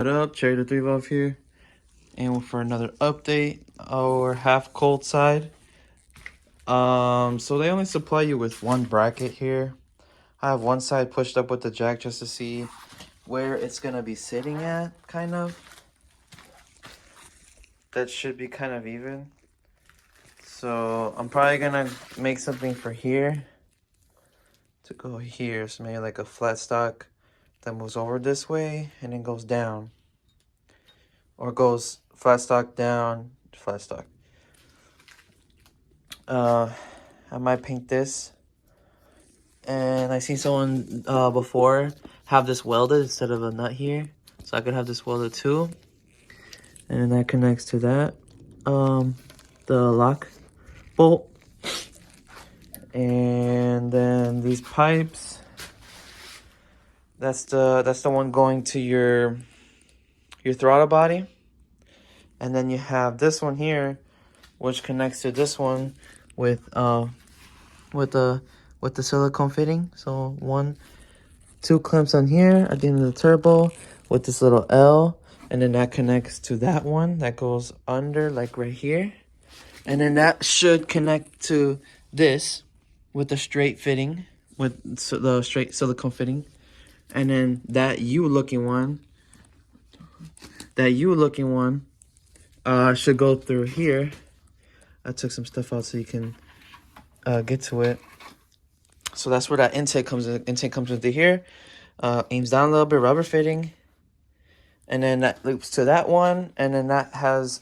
What up, Cherry the 3 Valve here, and for another update, our half cold side. So they only supply you with one bracket here. I have one side pushed up with the jack just to see where it's gonna be sitting at, kind of. That should be kind of even. So I'm probably gonna make something for here to go here. So maybe like a flat stock that moves over this way and then goes down. Or goes flat stock down, flat stock. I might paint this. And I see someone before have this welded instead of a nut here. So I could have this welded too. And then that connects to that. The lock bolt. And then these pipes. That's the one going to your throttle body. And then you have this one here, which connects to this one with the silicone fitting. So 2 clamps on here at the end of the turbo with this little L, and then that connects to that one that goes under, like right here. And then that should connect to this with the straight fitting, with the straight silicone fitting. And then that U-looking one should go through here. I took some stuff out so you can get to it. So that's where that intake comes in. Intake comes into here, aims down a little bit, rubber fitting, and then that loops to that one, and then that has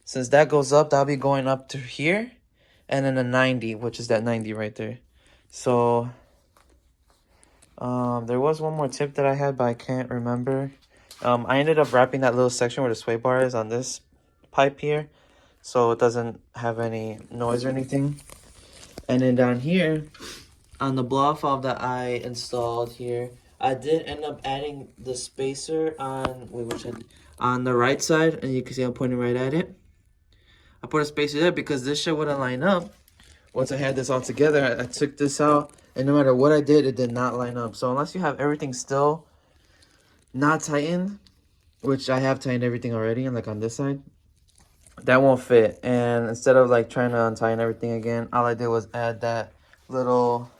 since that goes up, that'll be going up to here, and then a 90, which is that 90 right there. So there was one more tip that I had, but I can't remember. I ended up wrapping that little section where the sway bar is on this pipe here, so it doesn't have any noise or anything. And then down here, on the blow valve that I installed here, I did end up adding the spacer on on the right side, and you can see I'm pointing right at it. I put a spacer there because this shit wouldn't line up. Once I had this all together, I took this out, and no matter what I did, it did not line up. So unless you have everything still not tightened, which I have tightened everything already, and like on this side, that won't fit. And instead of like trying to untighten everything again, all I did was add that little,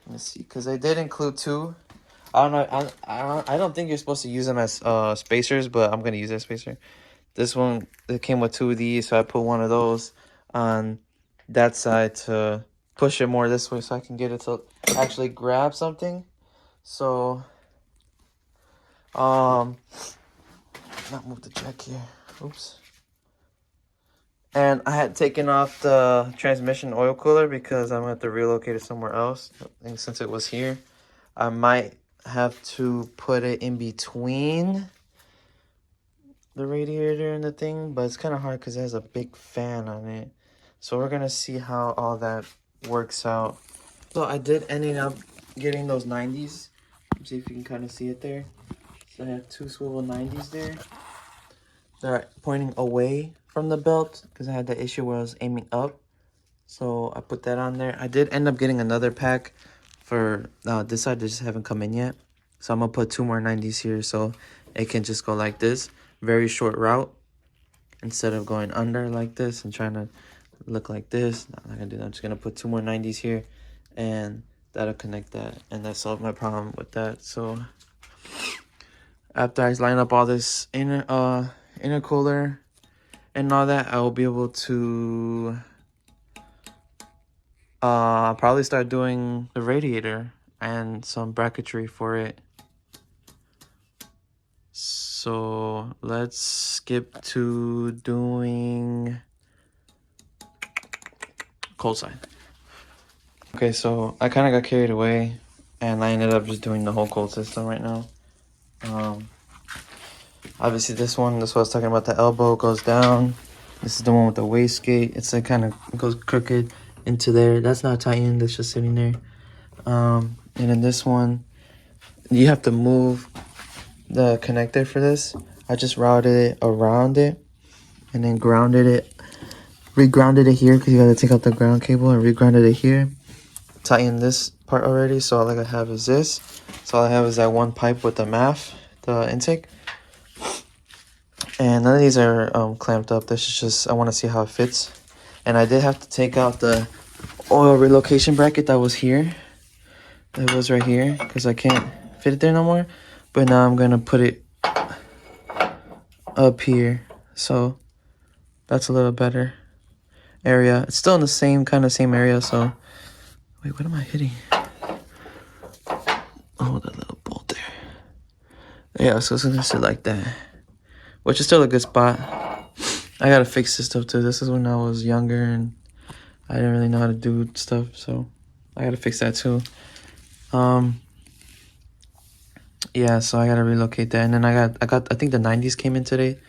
let me see, because I did include 2. I don't know, I don't think you're supposed to use them as spacers, but I'm gonna use that spacer. This one, it came with 2 of these, so I put one of those on that side to push it more this way so I can get it to actually grab something. So not move the jack here, oops. And I had taken off the transmission oil cooler because I'm going to have to relocate it somewhere else. And since it was here, I might have to put it in between the radiator and the thing. But it's kind of hard because it has a big fan on it. So we're going to see how all that works out. So I did end up getting those 90s. Let's see if you can kind of see it there. So I have 2 swivel 90s there. They're pointing away from the belt because I had the issue where I was aiming up. So I put that on there. I did end up getting another pack for this side. They just haven't come in yet. So I'm going to put 2 more 90s here so it can just go like this. Very short route. Instead of going under like this and trying to look like this. No, I'm not going to do that. I'm just going to put 2 more 90s here. And that'll connect that. And that solved my problem with that. So after I line up all this intercooler and all that, I will be able to probably start doing the radiator and some bracketry for it. So let's skip to doing cold side. Okay, so I kind of got carried away and I ended up just doing the whole cold system right now. Obviously this one, this was talking about, the elbow goes down. This is the one with the wastegate. It's like kind of goes crooked into there. That's not tightened, that's just sitting there. And then this one, you have to move the connector for this. I just routed it around it and then re-grounded it here because you gotta take out the ground cable and re-grounded it here. Tighten this part already, so all I have is this. So all I have is that one pipe with the MAF the intake. And none of these are clamped up. This is just, I want to see how it fits. And I did have to take out the oil relocation bracket that was here. It was right here because I can't fit it there no more. But now I'm going to put it up here. So that's a little better area. It's still in the same area. So wait, what am I hitting? Oh, that little bolt there. Yeah, so it's going to sit like that. Which is still a good spot. I got to fix this stuff too. This is when I was younger and I didn't really know how to do stuff. So I got to fix that too. Yeah, so I gotta relocate that, and then I think the 90s came in today.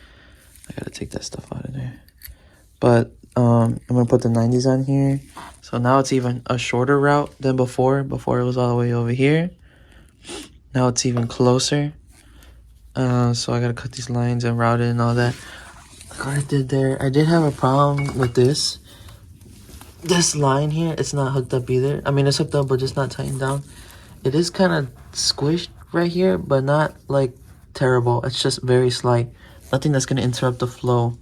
I gotta take that stuff out of there. But I'm gonna put the 90s on here. So now it's even a shorter route than before. Before it was all the way over here. Now it's even closer. So I gotta cut these lines and route it and all that. Like what I did there, I did have a problem with this. This line here, it's not hooked up either. I mean, it's hooked up, but just not tightened down. It is kind of squished right here, but not like terrible. It's just very slight. Nothing that's gonna interrupt the flow,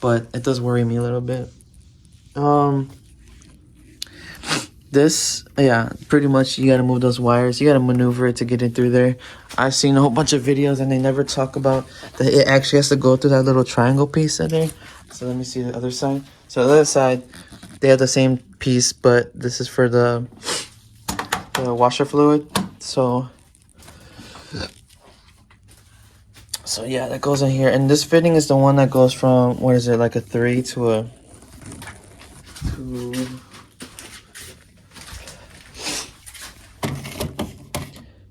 but it does worry me a little bit. This, yeah, pretty much you gotta move those wires. You gotta maneuver it to get it through there. I've seen a whole bunch of videos and they never talk about that it actually has to go through that little triangle piece in there. So let me see the other side. So the other side, they have the same piece, but this is for the washer fluid. So yeah, that goes in here. And this fitting is the one that goes from, what is it, like a 3 to a 2.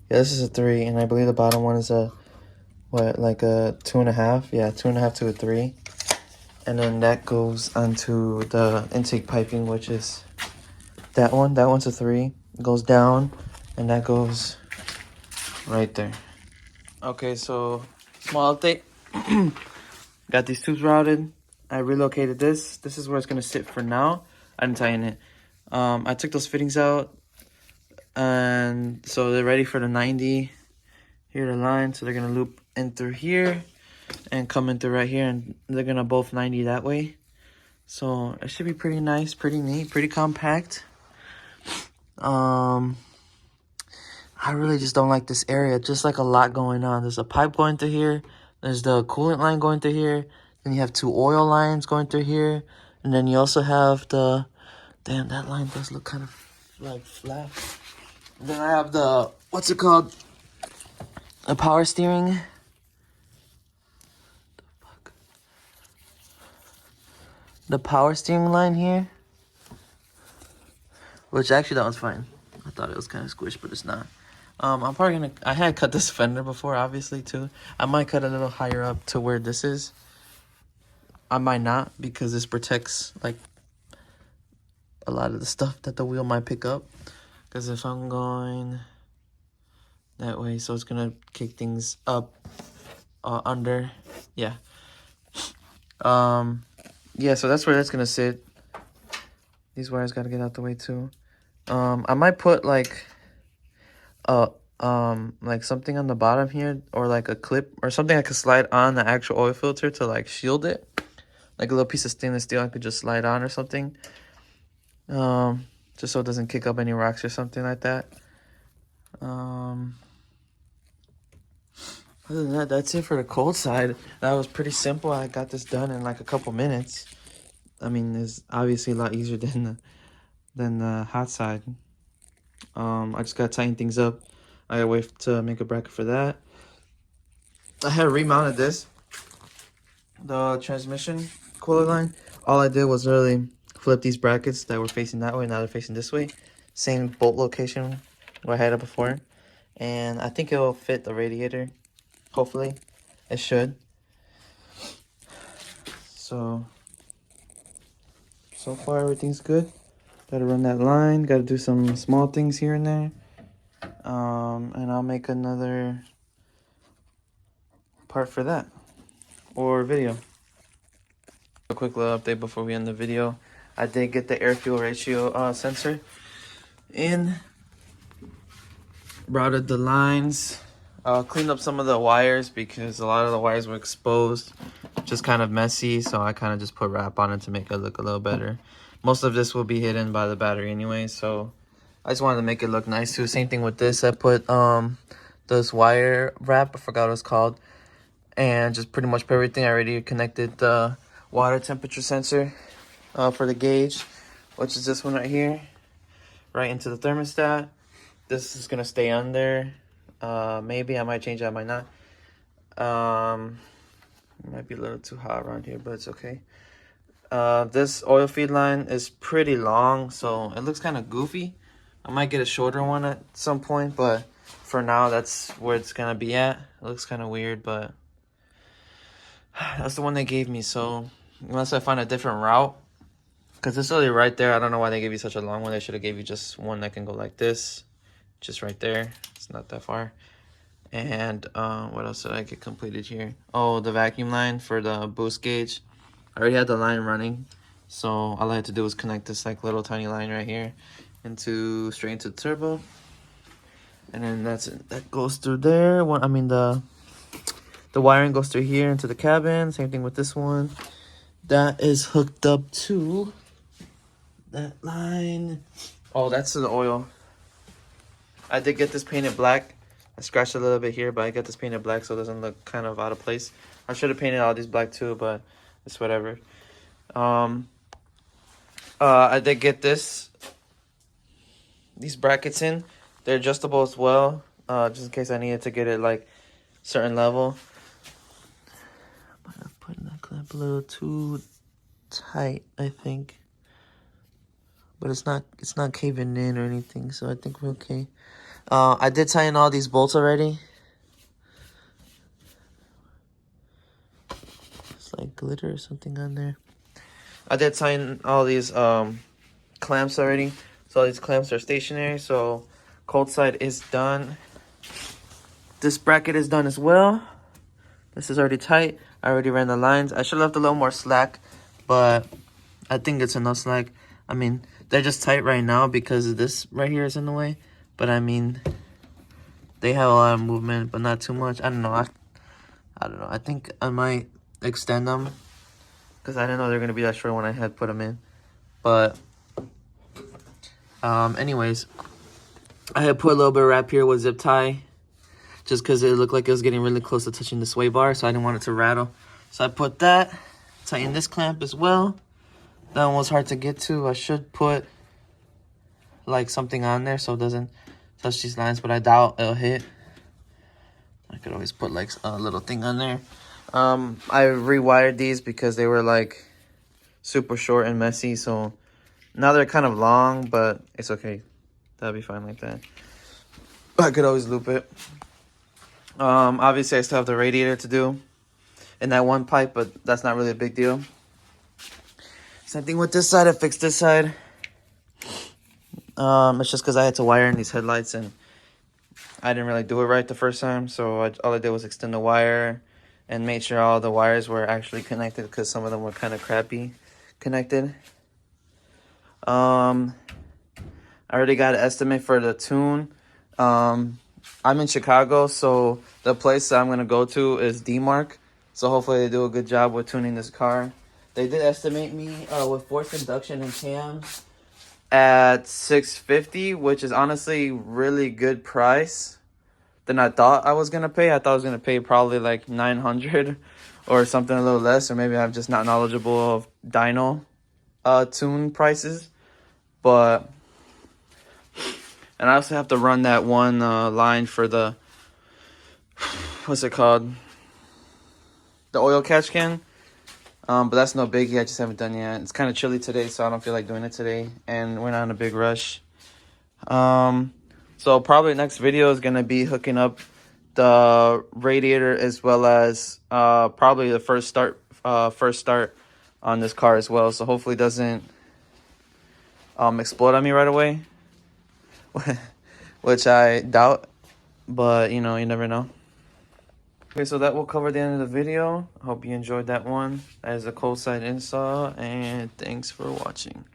Yeah, this is a 3, and I believe the bottom one is a, what, like a 2.5? Yeah, 2.5 to a 3. And then that goes onto the intake piping, which is that one. That one's a 3. It goes down, and that goes right there. Okay, so small update. Got these tubes routed. I relocated this. This is where it's gonna sit for now. I didn't tighten it. I took those fittings out, and so they're ready for the 90. Here the line, so they're gonna loop in through here and come in through right here, and they're gonna both 90 that way. So it should be pretty nice, pretty neat, pretty compact. I really just don't like this area. Just like a lot going on. There's a pipe going through here. There's the coolant line going through here. Then you have 2 oil lines going through here. And then you also have the... Damn, that line does look kind of like flat. And then I have the... What's it called? The power steering. The fuck? The power steering line here. Which actually that one's fine. I thought it was kind of squished, but it's not. I'm probably gonna... I had cut this fender before, obviously, too. I might cut a little higher up to where this is. I might not, because this protects, like, a lot of the stuff that the wheel might pick up. Because if I'm going that way, so it's gonna kick things up, under. Yeah. Yeah, so that's where that's gonna sit. These wires gotta get out the way, too. I might put, like something on the bottom here, or like a clip or something I could slide on the actual oil filter to like shield it, like a little piece of stainless steel I could just slide on or something, just so it doesn't kick up any rocks or something like that. Other than that, that's it for the cold side. That was pretty simple. I got this done in like a couple minutes. I mean, it's obviously a lot easier than the hot side. I just gotta tighten things up. I gotta wait to make a bracket for that. I had remounted this, the transmission cooler line. All I did was really flip these brackets that were facing that way, now they're facing this way. Same bolt location where I had it before. And I think it'll fit the radiator. Hopefully, it should. So far everything's good. Gotta run that line, gotta do some small things here and there. And I'll make another part for that, or video. A quick little update before we end the video. I did get the air fuel ratio sensor in, routed the lines, Cleaned up some of the wires because a lot of the wires were exposed, just kind of messy, so I kind of just put wrap on it to make it look a little better. Most of this will be hidden by the battery anyway, so I just wanted to make it look nice too. Same thing with this. I put this wire wrap, I forgot what it's called, and just pretty much put everything. I already connected the water temperature sensor for the gauge, which is this one right here, right into the thermostat. This is gonna stay on there. Maybe I might change it, I might not. It might be a little too hot around here, but it's okay. This oil feed line is pretty long, so it looks kind of goofy. I might get a shorter one at some point, but for now, that's where it's gonna be at. It looks kind of weird, but that's the one they gave me. So unless I find a different route, because it's literally right there. I don't know why they gave you such a long one. They should have gave you just one that can go like this, just right there. It's not that far. And what else did I get completed here? Oh, the vacuum line for the boost gauge. I already had the line running, so all I had to do was connect this like little tiny line right here straight into the turbo, and then that goes through there. The wiring goes through here into the cabin. Same thing with this one. That is hooked up to that line. Oh, that's the oil. I did get this painted black. I scratched a little bit here, but I got this painted black so it doesn't look kind of out of place. I should have painted all these black too, but it's whatever. I did get these brackets in. They're adjustable as well, just in case I needed to get it like certain level. But I'm putting that clamp a little too tight, I think. But it's not caving in or anything, so I think we're okay. I did tighten all these bolts already. It's like glitter or something on there. I did tighten all these clamps already. So all these clamps are stationary. So cold side is done. This bracket is done as well. This is already tight. I already ran the lines. I should have left a little more slack, but I think it's enough slack. I mean, they're just tight right now because this right here is in the way. But I mean, they have a lot of movement, but not too much. I don't know. I don't know. I think I might extend them because I didn't know they were going to be that short when I had put them in. But anyways, I had put a little bit of wrap here with zip tie just because it looked like it was getting really close to touching the sway bar, so I didn't want it to rattle. So I put that, tighten this clamp as well. That one was hard to get to. I should put like something on there so it doesn't touch these lines, but I doubt it'll hit. I could always put like a little thing on there. I rewired these because they were like super short and messy, so now they're kind of long, but it's okay. That'll be fine like that. I could always loop it. Obviously I still have the radiator to do in that one pipe, but that's not really a big deal. Same thing with this side. I fixed this side. It's just because I had to wire in these headlights and I didn't really do it right the first time, so all I did was extend the wire and made sure all the wires were actually connected because some of them were kind of crappy connected. I already got an estimate for the tune. I'm in Chicago, so the place that I'm going to go to is D-Mark. So hopefully they do a good job with tuning this car. They did estimate me with forced induction and cams at $650, which is honestly really good price than I thought I was going to pay. I thought I was going to pay probably like $900 or something a little less, or maybe I'm just not knowledgeable of dyno tune prices. But and I also have to run that one line for the what's it called, the oil catch can. But that's no biggie. I just haven't done yet. It's kind of chilly today, so I don't feel like doing it today, and we're not in a big rush. So probably next video is gonna be hooking up the radiator as well as probably the first start on this car as well. So hopefully it doesn't explode on me right away, which I doubt, but you know, you never know. Okay, so that will cover the end of the video. I hope you enjoyed that one. That is a cold side install, and thanks for watching.